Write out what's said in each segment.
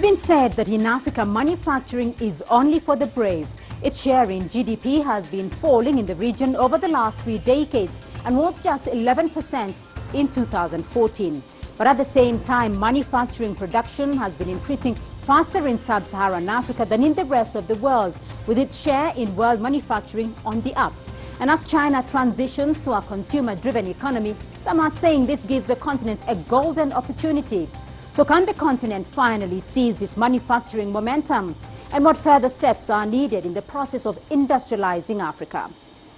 been said that in Africa, manufacturing is only for the brave. Its share in GDP has been falling in the region over the last 3 decades and was just 11% in 2014. But at the same time, manufacturing production has been increasing faster in sub-Saharan Africa than in the rest of the world, with its share in world manufacturing on the up. And as China transitions to a consumer-driven economy, some are saying this gives the continent a golden opportunity. So can the continent finally seize this manufacturing momentum? And what further steps are needed in the process of industrializing Africa?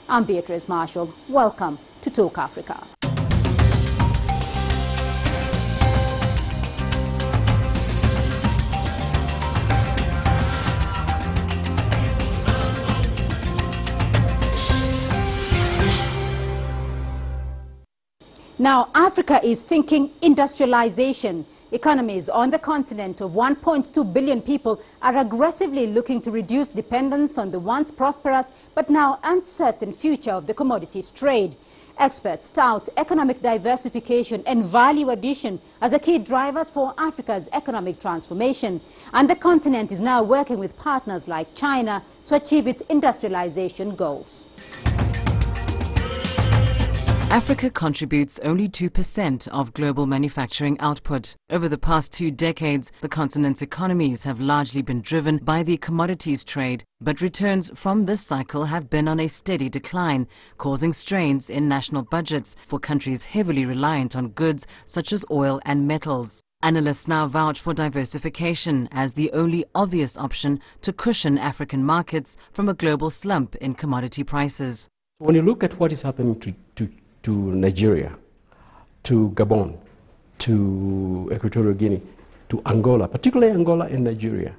I'm Beatrice Marshall. Welcome to Talk Africa. Now, Africa is thinking industrialization. Economies on the continent of 1.2 billion people are aggressively looking to reduce dependence on the once prosperous but now uncertain future of the commodities trade. Experts tout economic diversification and value addition as the key drivers for Africa's economic transformation. And the continent is now working with partners like China to achieve its industrialization goals. Africa contributes only 2% of global manufacturing output. Over the past 2 decades, the continent's economies have largely been driven by the commodities trade, but returns from this cycle have been on a steady decline, causing strains in national budgets for countries heavily reliant on goods such as oil and metals. Analysts now vouch for diversification as the only obvious option to cushion African markets from a global slump in commodity prices. When you look at what is happening to Nigeria, to Gabon, to Equatorial Guinea, to Angola, particularly Angola and Nigeria,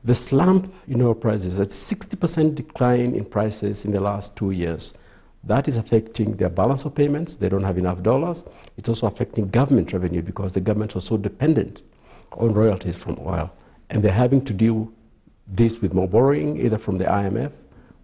the slump in oil prices, at 60% decline in prices in the last 2 years, that is affecting their balance of payments. They don't have enough dollars. It's also affecting government revenue because the governments are so dependent on royalties from oil. And they're having to deal this with more borrowing, either from the IMF,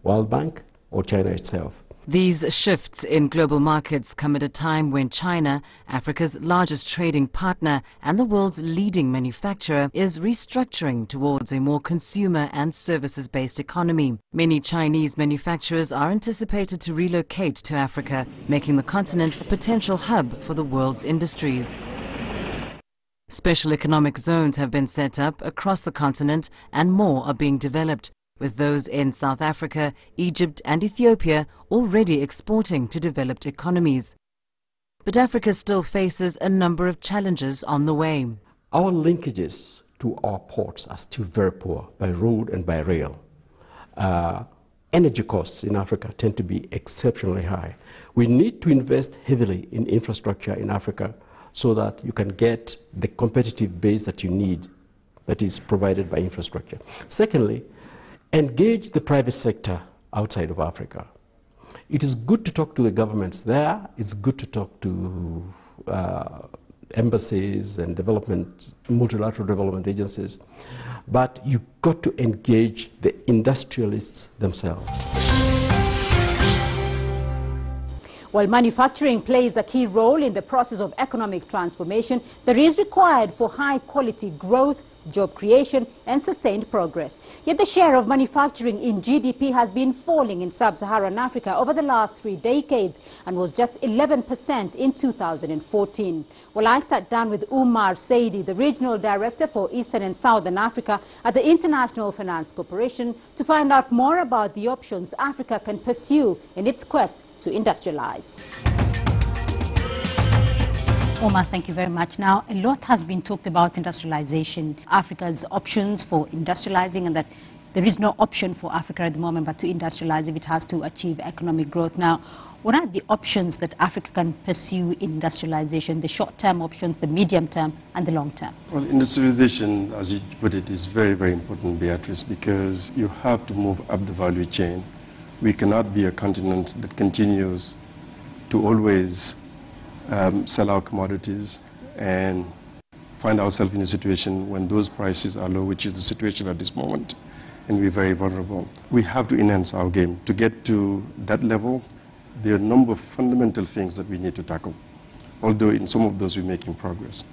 World Bank, or China itself. These shifts in global markets come at a time when China, Africa's largest trading partner and the world's leading manufacturer, is restructuring towards a more consumer and services-based economy. Many Chinese manufacturers are anticipated to relocate to Africa, making the continent a potential hub for the world's industries. Special economic zones have been set up across the continent and more are being developed, with those in South Africa, Egypt and Ethiopia already exporting to developed economies. But Africa still faces a number of challenges on the way. Our linkages to our ports are still very poor by road and by rail. Energy costs in Africa tend to be exceptionally high. We need to invest heavily in infrastructure in Africa so that you can get the competitive base that you need, that is provided by infrastructure. Secondly, engage the private sector outside of Africa. It is good to talk to the governments there. It's good to talk to embassies and multilateral development agencies. But you've got to engage the industrialists themselves. While manufacturing plays a key role in the process of economic transformation, there is required for high-quality growth, job creation and sustained progress. Yet the share of manufacturing in GDP has been falling in sub-Saharan Africa over the last 3 decades and was just 11% in 2014. Well, I sat down with Umar Saidi, the Regional Director for Eastern and Southern Africa at the International Finance Corporation, to find out more about the options Africa can pursue in its quest to industrialize. Omar, thank you very much. Now, a lot has been talked about industrialization, Africa's options for industrializing, and that there is no option for Africa at the moment but to industrialize if it has to achieve economic growth. Now, what are the options that Africa can pursue in industrialization, the short-term options, the medium-term, and the long-term? Well, industrialization, as you put it, is very, very important, Beatrice, because you have to move up the value chain. We cannot be a continent that continues to always sell our commodities and find ourselves in a situation when those prices are low, which is the situation at this moment, and we're very vulnerable. We have to enhance our game. To get to that level, there are a number of fundamental things that we need to tackle, although in some of those we're making progress.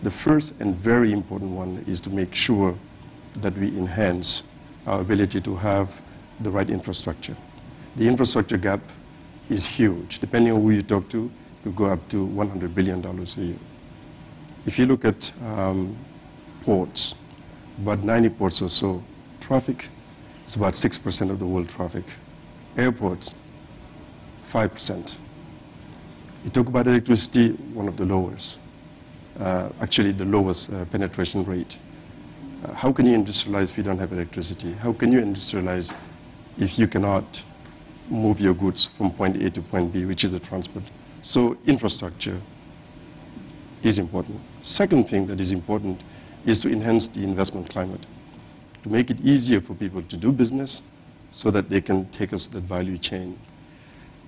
The first and very important one is to make sure that we enhance our ability to have the right infrastructure. The infrastructure gap is huge. Depending on who you talk to, you go up to $100 billion a year. If you look at ports, about 90 ports or so, traffic is about 6% of the world traffic. Airports, 5%. You talk about electricity, one of the lowest. Actually, the lowest penetration rate. How can you industrialize if you don't have electricity? How can you industrialize if you cannot move your goods from point A to point B, which is the transport? So infrastructure is important. Second thing that is important is to enhance the investment climate, to make it easier for people to do business so that they can take us to the value chain.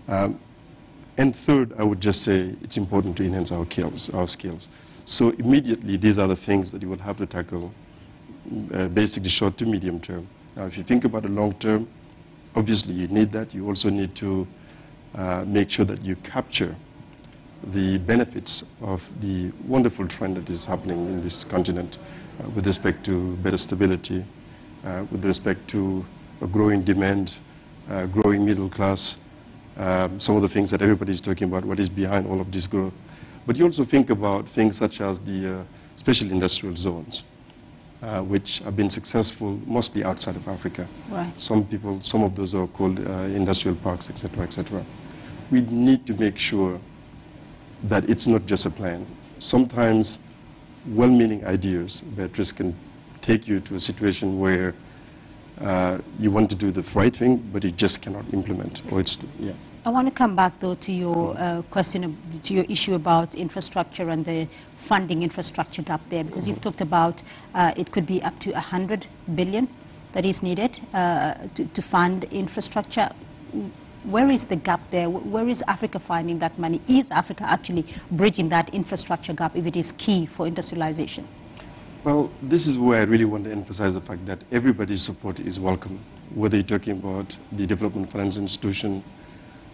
And third, I would just say it's important to enhance our skills. So immediately, these are the things that you will have to tackle, basically short to medium term. Now, if you think about the long term, obviously you need that. You also need to make sure that you capture the benefits of the wonderful trend that is happening in this continent with respect to better stability, with respect to a growing demand, growing middle class, some of the things that everybody is talking about, what is behind all of this growth. But you also think about things such as the special industrial zones, which have been successful mostly outside of Africa. Right. Some of those are called industrial parks, etc., etc. We need to make sure that it's not just a plan. Sometimes well-meaning ideas, Beatrice, can take you to a situation where you want to do the right thing, but you just cannot implement. Or it's, yeah. I want to come back, though, to your question, to your issue about infrastructure and the funding infrastructure gap there, because you've talked about it could be up to 100 billion that is needed to fund infrastructure. Where is the gap there? Where is Africa finding that money? Is Africa actually bridging that infrastructure gap if it is key for industrialization? Well, this is where I really want to emphasize the fact that everybody's support is welcome, whether you're talking about the development finance institution,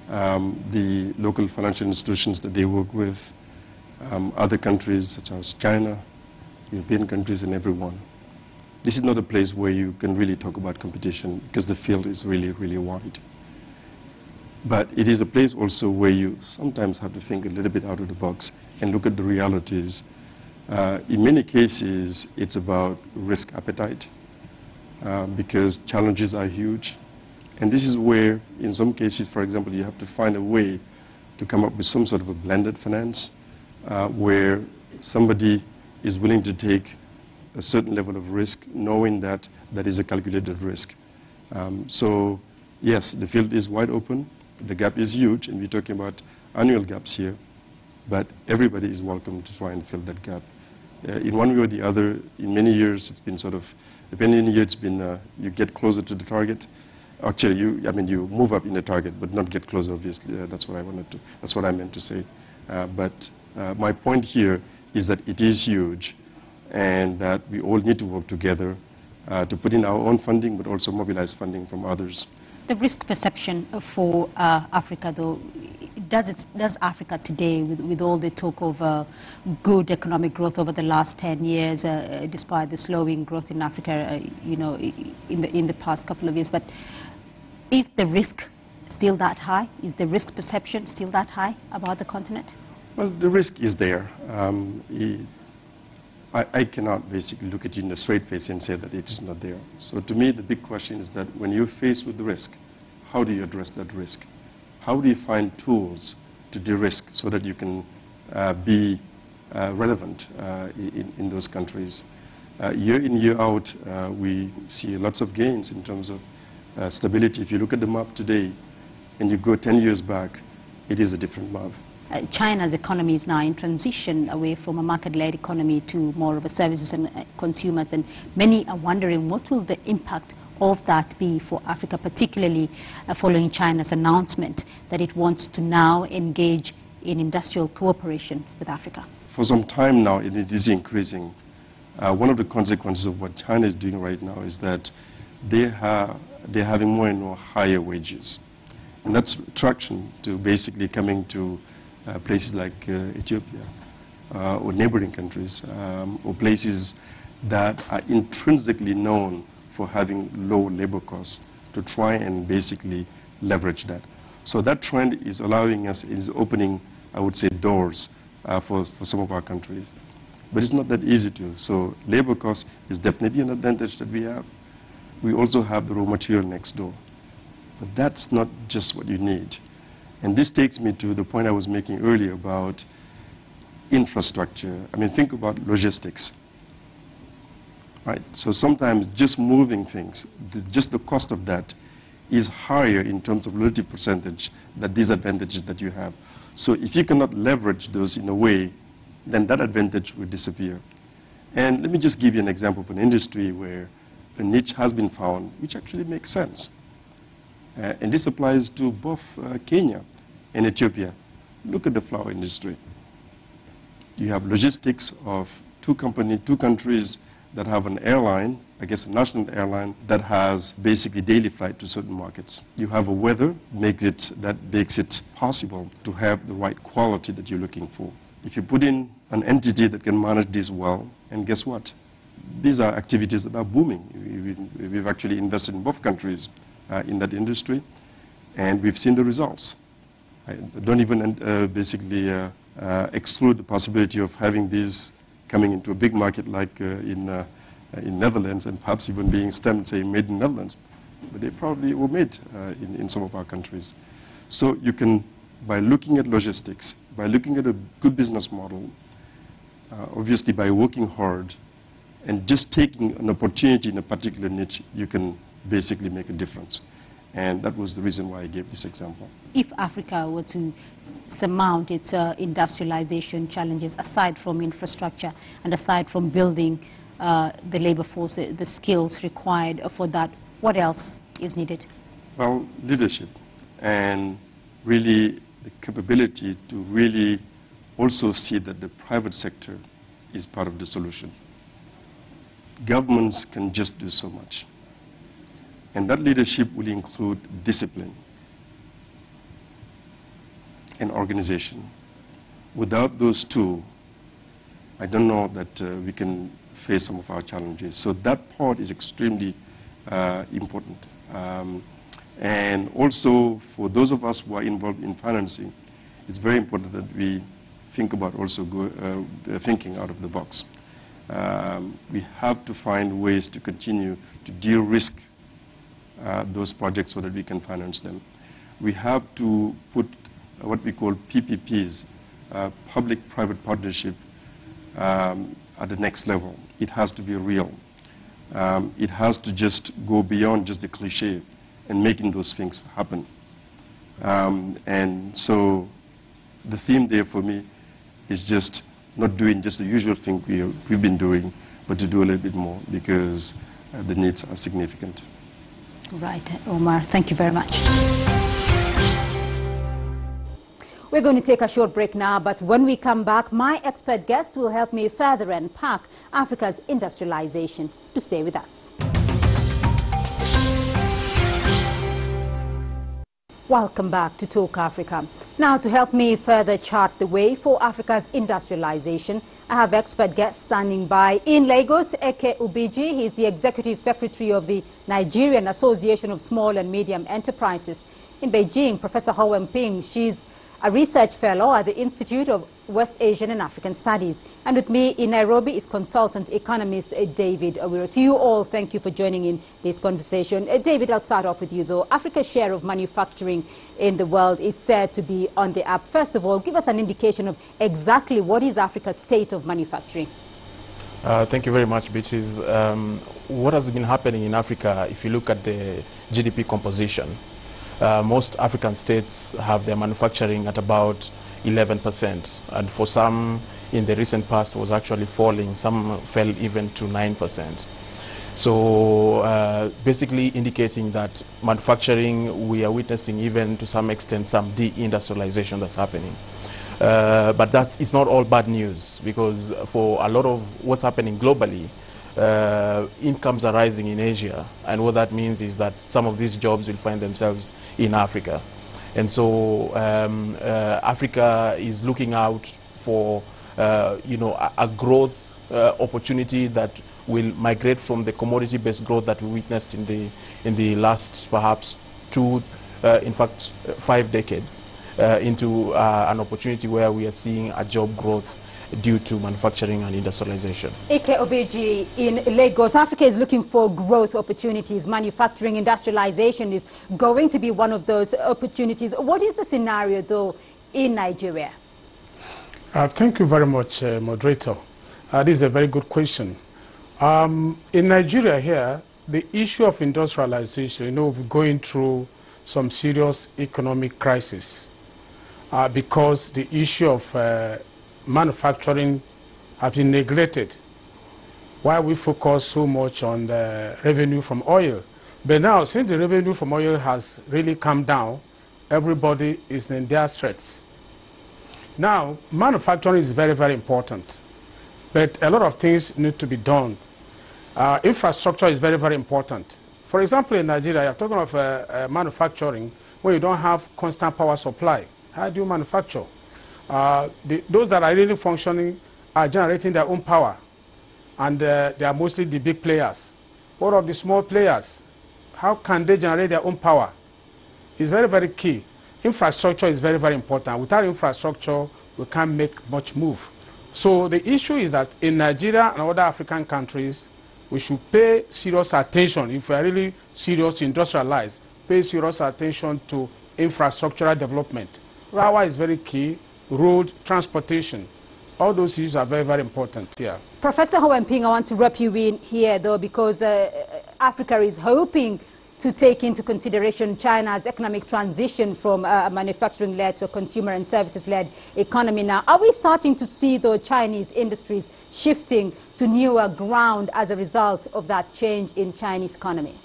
the local financial institutions that they work with, other countries such as China, European countries, and everyone. This is not a place where you can really talk about competition because the field is really, really wide. But it is a place also where you sometimes have to think a little bit out of the box and look at the realities. In many cases, it's about risk appetite because challenges are huge. And this is where, in some cases, for example, you have to find a way to come up with some sort of a blended finance where somebody is willing to take a certain level of risk, knowing that that is a calculated risk. So, yes, the field is wide open. The gap is huge, and we're talking about annual gaps here. But everybody is welcome to try and fill that gap. In one way or the other, in many years, it's been sort of, depending on the year, it's been, you get closer to the target. Actually, you move up in the target, but not get closer, obviously. That's what I meant to say. But my point here is that it is huge, and that we all need to work together to put in our own funding, but also mobilize funding from others. The risk perception for Africa, though, does Africa today, with all the talk of good economic growth over the last 10 years, despite the slowing growth in Africa, in the past couple of years, but is the risk still that high? Is the risk perception still that high about the continent? Well, the risk is there. I cannot basically look at you in a straight face and say that it is not there. So to me, the big question is that when you're faced with the risk, how do you address that risk? How do you find tools to de-risk so that you can be relevant in those countries? Year in, year out, we see lots of gains in terms of stability. If you look at the map today and you go 10 years back, it is a different map. China's economy is now in transition away from a market-led economy to more of a services and consumers, and many are wondering what will the impact of that be for Africa, particularly following China's announcement that it wants to now engage in industrial cooperation with Africa. For some time now, and it is increasing. One of the consequences of what China is doing right now is that they're having more and more higher wages. And that's traction to basically coming to places like Ethiopia, or neighboring countries or places that are intrinsically known for having low labor costs to try and basically leverage that. So that trend is allowing us, is opening, I would say, doors for some of our countries. But it's not that easy to. So labor cost is definitely an advantage that we have. We also have the raw material next door. But that's not just what you need. And this takes me to the point I was making earlier about infrastructure. I mean, think about logistics. Right? So sometimes just moving things, just the cost of that is higher in terms of relative percentage than these advantages that you have. So if you cannot leverage those in a way, then that advantage will disappear. And let me just give you an example of an industry where a niche has been found, which actually makes sense. And this applies to both Kenya and Ethiopia. Look at the flour industry. You have logistics of two countries that have an airline, I guess a national airline, that has basically daily flight to certain markets. You have a weather that makes it possible to have the right quality that you're looking for. If you put in an entity that can manage this well, and guess what? These are activities that are booming. We've actually invested in both countries in that industry, and we've seen the results. I don't even exclude the possibility of having these coming into a big market like in Netherlands, and perhaps even being stamped, say, made in Netherlands. But they probably were made in some of our countries. So you can, by looking at logistics, by looking at a good business model, obviously by working hard, and just taking an opportunity in a particular niche, you can basically make a difference. And that was the reason why I gave this example. If Africa were to surmount its industrialization challenges, aside from infrastructure and aside from building the labor force, the skills required for that, what else is needed? Well, leadership and really the capability to really also see that the private sector is part of the solution. Governments can just do so much. And that leadership will include discipline and organization. Without those two, I don't know that we can face some of our challenges. So that part is extremely important. And also, for those of us who are involved in financing, it's very important that we think about also thinking out of the box. We have to find ways to continue to de-risk those projects so that we can finance them. We have to put what we call PPPs, public-private partnership, at the next level. It has to be real. It has to just go beyond just the cliche and making those things happen. And so the theme there for me is just not doing just the usual thing we've been doing, but to do a little bit more, because the needs are significant. Right, Omar, thank you very much. We're going to take a short break now, but when we come back, my expert guest will help me further unpack Africa's industrialization. To stay with us. Welcome back to Talk Africa. Now, to help me further chart the way for Africa's industrialization, I have expert guest standing by in Lagos, Eke Ubiji. He is the Executive Secretary of the Nigerian Association of Small and Medium Enterprises. In Beijing, Professor Ho Wen-ping, she's a research fellow at the Institute of West Asian and African Studies. And with me in Nairobi is consultant economist David Awiro. To you all, thank you for joining in this conversation. David, I'll start off with you though. Africa's share of manufacturing in the world is said to be on the up. First of all, give us an indication of exactly what is Africa's state of manufacturing. Thank you very much, Beatrice. What has been happening in Africa, if you look at the GDP composition, most African states have their manufacturing at about 11%, and for some in the recent past was actually falling. Some fell even to 9%. So basically indicating that manufacturing, we are witnessing even to some extent some deindustrialization that's happening. But it's not all bad news, because for a lot of what's happening globally, incomes are rising in Asia, and what that means is that some of these jobs will find themselves in Africa. And so Africa is looking out for a growth opportunity that will migrate from the commodity-based growth that we witnessed in the last perhaps 5 decades into an opportunity where we are seeing a job growth due to manufacturing and industrialization. Ike Obeji, in Lagos, Africa is looking for growth opportunities. Manufacturing, industrialization is going to be one of those opportunities. What is the scenario, though, in Nigeria? Thank you very much, moderator. This is a very good question. In Nigeria here, the issue of industrialization, we're going through some serious economic crisis because the issue of manufacturing has been neglected while we focus so much on the revenue from oil. But now, since the revenue from oil has really come down, everybody is in their straits. Now, manufacturing is very, very important, but a lot of things need to be done. Infrastructure is very, very important. For example, in Nigeria, you're talking of manufacturing when you don't have constant power supply. How do you manufacture? Those that are really functioning are generating their own power, and they are mostly the big players. What of the small players? How can they generate their own power? It's very, very key. Infrastructure is very, very important. Without infrastructure, we can't make much move. So the issue is that in Nigeria and other African countries, we should pay serious attention. If we are really serious to industrialize, pay serious attention to infrastructural development. Right. Power is very key. Road, transportation, all those issues are very, very important here. Professor Howemping, I want to wrap you in here, though, because Africa is hoping to take into consideration China's economic transition from a manufacturing-led to a consumer and services-led economy now. Are we starting to see the Chinese industries shifting to newer ground as a result of that change in Chinese economy?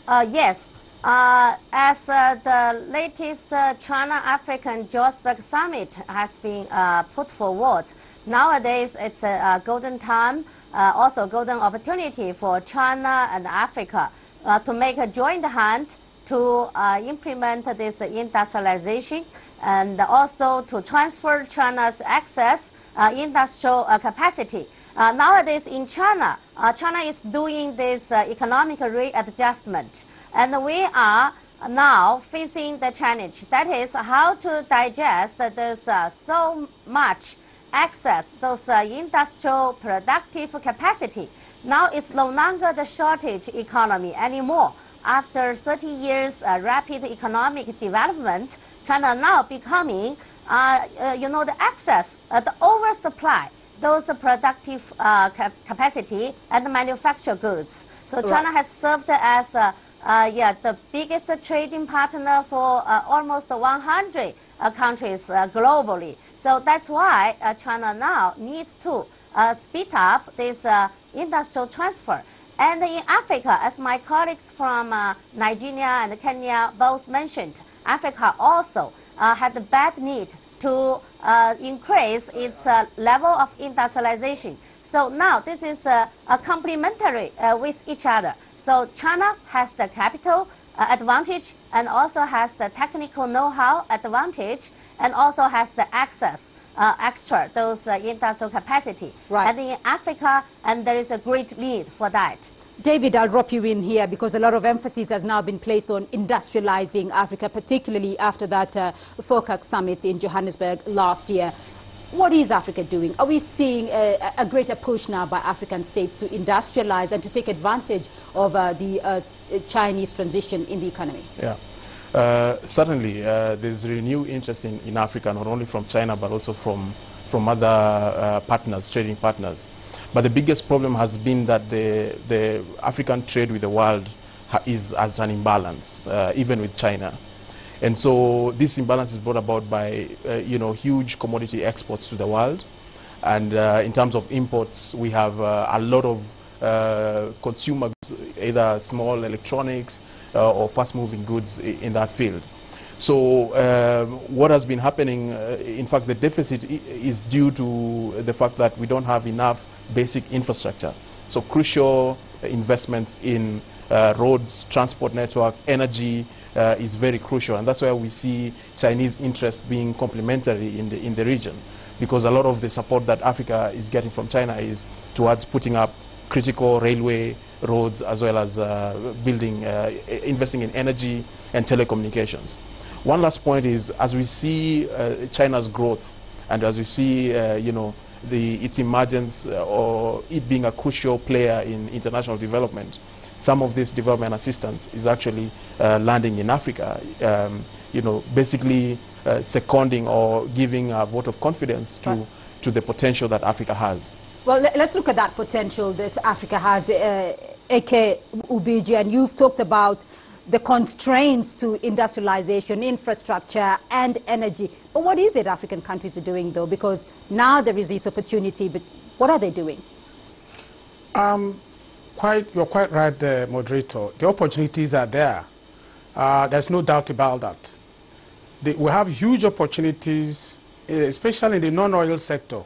Yes. As the latest China-African Johannesburg Summit has been put forward, nowadays it's a golden time, also golden opportunity for China and Africa to make a joint hand to implement this industrialization and also to transfer China's excess industrial capacity. Nowadays in China, China is doing this economic readjustment. And we are now facing the challenge, that is how to digest those so much excess, those industrial productive capacity. Now it's no longer the shortage economy anymore. After 30 years rapid economic development, China now becoming, the excess, the oversupply, those productive capacity and manufacture goods. So China has served as the biggest trading partner for almost 100 countries globally. So that's why China now needs to speed up this industrial transfer. And in Africa, as my colleagues from Nigeria and Kenya both mentioned, Africa also had a bad need to increase its level of industrialization. So now this is complementary with each other. So China has the capital advantage and also has the technical know-how advantage and also has the access extra, those industrial capacity. Right. And in Africa, and there is a great need for that. David, I'll drop you in here because a lot of emphasis has now been placed on industrializing Africa, particularly after that FOCAC summit in Johannesburg last year. What is Africa doing? Are we seeing a greater push now by African states to industrialize and to take advantage of the Chinese transition in the economy? Yeah, certainly there's renewed interest in Africa, not only from China, but also from other partners, trading partners. But the biggest problem has been that the African trade with the world is as an imbalance, even with China. And so this imbalance is brought about by, huge commodity exports to the world. And in terms of imports, we have a lot of consumer goods, either small electronics or fast-moving goods in that field. So what has been happening, in fact, the deficit is due to the fact that we don't have enough basic infrastructure. So crucial investments in roads, transport network, energy is very crucial, and that's where we see Chinese interest being complementary in the region, because a lot of the support that Africa is getting from China is towards putting up critical railway, roads, as well as investing in energy and telecommunications. One last point is, as we see China's growth, and as we see, its emergence or it being a crucial player in international development, some of this development assistance is actually landing in Africa, basically seconding or giving a vote of confidence to the potential that Africa has. Well, let's look at that potential that Africa has, Eke Ubiji, and you've talked about the constraints to industrialization, infrastructure, and energy. But what is it African countries are doing, though? Because now there is this opportunity, but what are they doing? You're quite right, moderator. The opportunities are there. There's no doubt about that. We have huge opportunities, especially in the non-oil sector,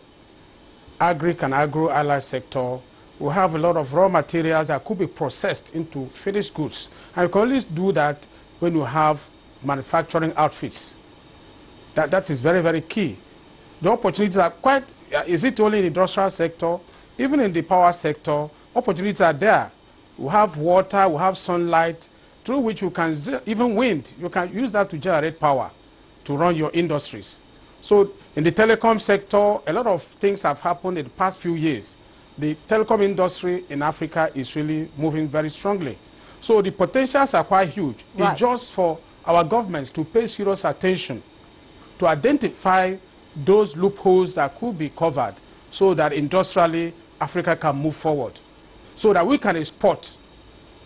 agri and agro-allied sector. We have a lot of raw materials that could be processed into finished goods. And you can only do that when you have manufacturing outfits. That is very, very key. The opportunities are quite, is it only in the industrial sector? Even in the power sector, opportunities are there. We have water, we have sunlight, through which you can, even wind, you can use that to generate power to run your industries. So in the telecom sector, a lot of things have happened in the past few years. The telecom industry in Africa is really moving very strongly. So the potentials are quite huge. Right. It's just for our governments to pay serious attention to identify those loopholes that could be covered so that industrially Africa can move forward, so that we can export.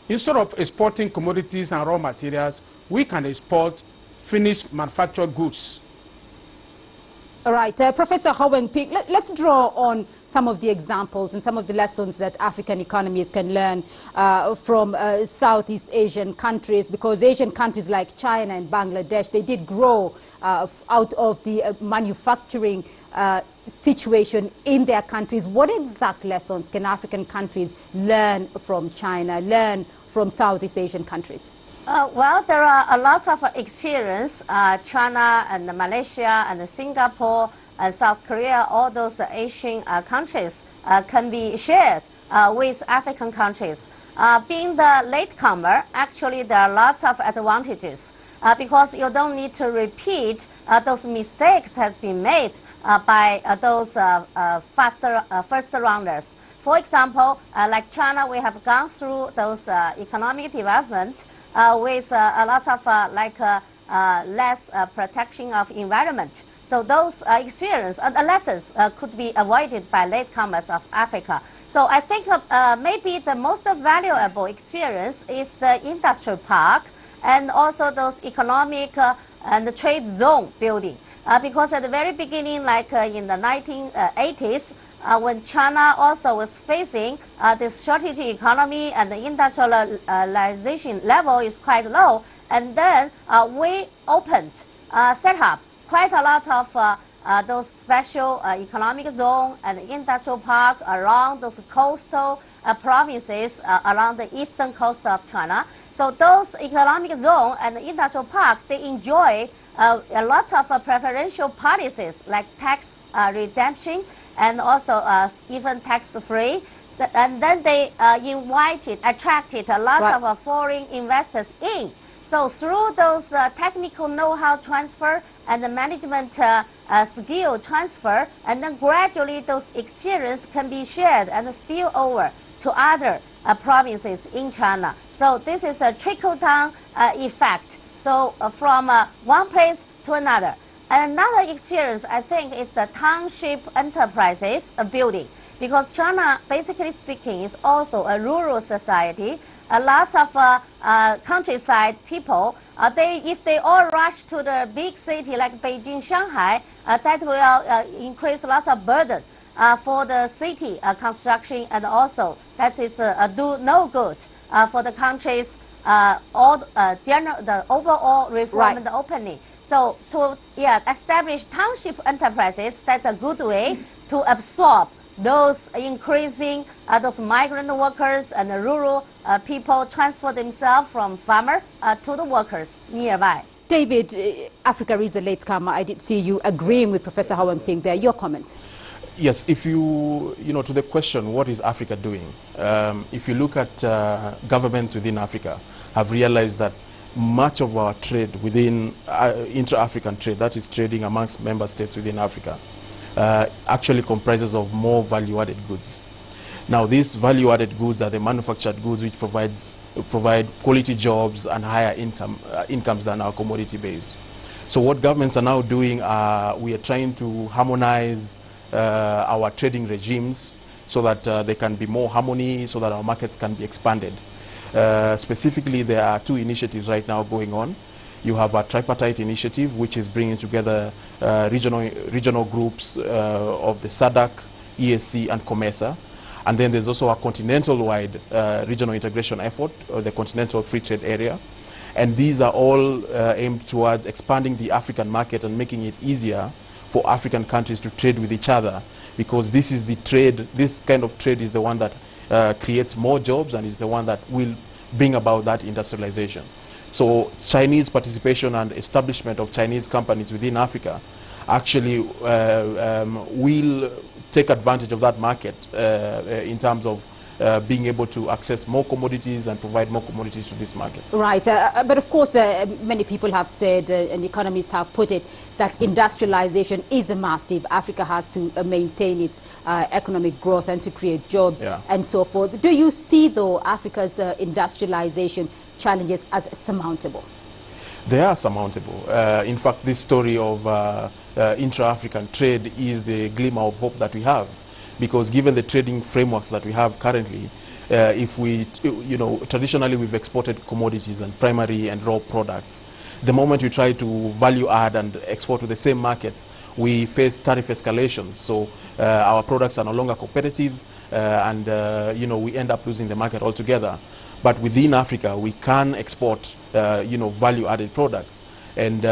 Instead of exporting commodities and raw materials, we can export finished manufactured goods. All right, Professor Howeng Peak, let's draw on some of the examples and some of the lessons that African economies can learn from Southeast Asian countries, because Asian countries like China and Bangladesh, they did grow out of the manufacturing situation in their countries. What exact lessons can African countries learn from China, learn from Southeast Asian countries? Well, there are a lot of experience. China and Malaysia and Singapore and South Korea, all those Asian countries can be shared with African countries. Being the latecomer, actually there are lots of advantages because you don't need to repeat those mistakes has been made by those first rounders. For example, like China, we have gone through those economic development with a lot of less protection of environment. So those experience and lessons could be avoided by latecomers of Africa. So I think maybe the most valuable experience is the industrial park and also those economic and trade zone building. Because at the very beginning, like in the 1980s, when China also was facing this shortage economy and the industrialization level is quite low, and then we set up quite a lot of those special economic zone and industrial park around those coastal provinces along the eastern coast of China. So those economic zone and industrial park, they enjoy a lot of preferential policies like tax redemption and also even tax-free. And then they attracted a lot of foreign investors in. So through those technical know-how transfer and the management skill transfer, and then gradually those experience can be shared and spill over to other provinces in China. So this is a trickle-down effect. So from one place to another. Another experience, I think, is the township enterprises building, because China, basically speaking, is also a rural society. A lot of countryside people, if they all rush to the big city like Beijing, Shanghai, that will increase lots of burden for the city construction, and also that is do no good for the country's the overall reform and opening. So to establish township enterprises, that's a good way to absorb those increasing those migrant workers and the rural people transfer themselves from farmer to the workers nearby. David, Africa is a latecomer. I did see you agreeing with Professor Ho Wen-Ping there. Your comment? Yes, if you know, to the question, what is Africa doing? If you look at governments within Africa, have realized that much of our trade within intra-African trade, that is trading amongst member states within Africa, actually comprises of more value-added goods. Now, these value-added goods are the manufactured goods which provide quality jobs and higher incomes than our commodity base. So what governments are now doing, we are trying to harmonize our trading regimes so that there can be more harmony, so that our markets can be expanded. Specifically, there are two initiatives right now going on. You have a tripartite initiative, which is bringing together regional groups of the SADC, EAC, and COMESA. And then there's also a continental-wide regional integration effort, or the Continental Free Trade Area. And these are all aimed towards expanding the African market and making it easier for African countries to trade with each other, because this is the trade, this kind of trade is the one that creates more jobs and is the one that will bring about that industrialization. So Chinese participation and establishment of Chinese companies within Africa actually will take advantage of that market in terms of being able to access more commodities and provide more commodities to this market. Right, but of course many people have said, and economists have put it, that industrialization is a must if Africa has to maintain its economic growth and to create jobs and so forth. Do you see, though, Africa's industrialization challenges as surmountable? They are surmountable. In fact, this story of intra-African trade is the glimmer of hope that we have. Because given the trading frameworks that we have currently, if we, you know, traditionally we've exported commodities and primary and raw products. The moment we try to value add and export to the same markets, we face tariff escalations. So our products are no longer competitive and, you know, we end up losing the market altogether. But within Africa, we can export, you know, value added products. And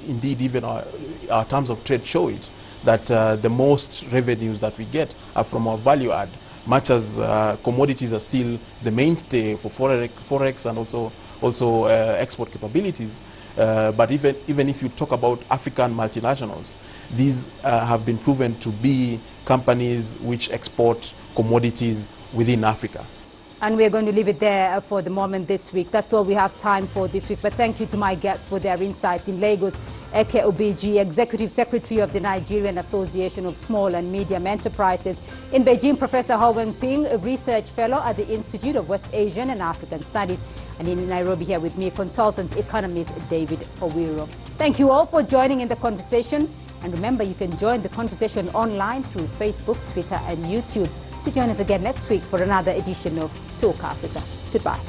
indeed, even our terms of trade show it, that the most revenues that we get are from our value add, much as commodities are still the mainstay for forex and also export capabilities. But even if you talk about African multinationals, these have been proven to be companies which export commodities within Africa. And we're going to leave it there for the moment this week. That's all we have time for this week. But thank you to my guests for their insights. In Lagos, Eke Obiji, Executive Secretary of the Nigerian Association of Small and Medium Enterprises. In Beijing, Professor Ho Wen-Ping, a research fellow at the Institute of West Asian and African Studies. And in Nairobi here with me, consultant economist David Owiro. Thank you all for joining in the conversation. And remember, you can join the conversation online through Facebook, Twitter, and YouTube. To join us again next week for another edition of Talk Africa. Goodbye.